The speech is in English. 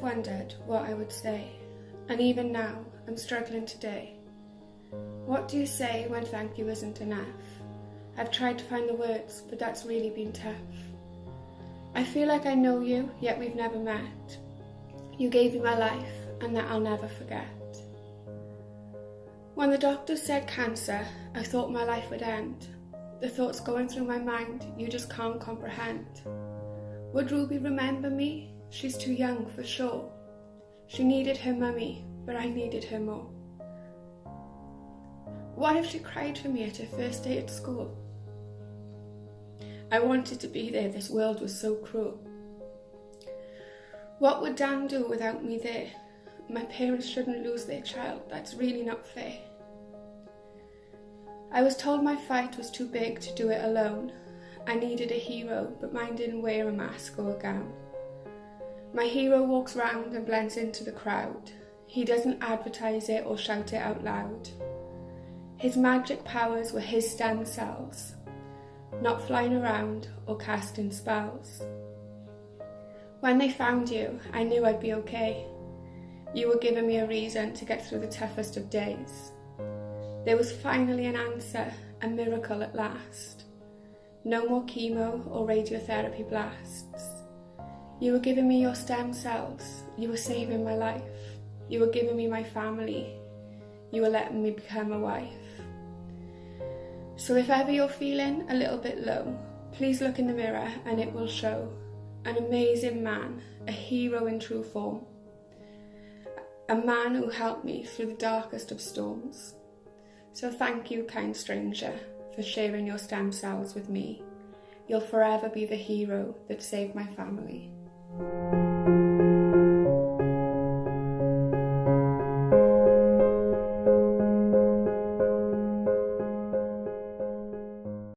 wondered what I would say, and even now I'm struggling today. What do you say when thank you isn't enough? I've tried to find the words, but that's really been tough. I feel like I know you, yet we've never met. You gave me my life, and that I'll never forget. When the doctors said cancer, I thought my life would end. The thoughts going through my mind, you just can't comprehend. Would Ruby remember me? She's too young for sure. She needed her mummy, but I needed her more. What if she cried for me at her first day at school? I wanted to be there, this world was so cruel. What would Dan do without me there? My parents shouldn't lose their child, that's really not fair. I was told my fight was too big to do it alone. I needed a hero, but mine didn't wear a mask or a gown. My hero walks round and blends into the crowd. He doesn't advertise it or shout it out loud. His magic powers were his stem cells, not flying around or casting spells. When they found you, I knew I'd be okay. You were giving me a reason to get through the toughest of days. There was finally an answer, a miracle at last. No more chemo or radiotherapy blasts. You were giving me your stem cells. You were saving my life. You were giving me my family. You were letting me become a wife. So if ever you're feeling a little bit low, please look in the mirror and it will show an amazing man, a hero in true form. A man who helped me through the darkest of storms. So thank you, kind stranger, for sharing your stem cells with me. You'll forever be the hero that saved my family.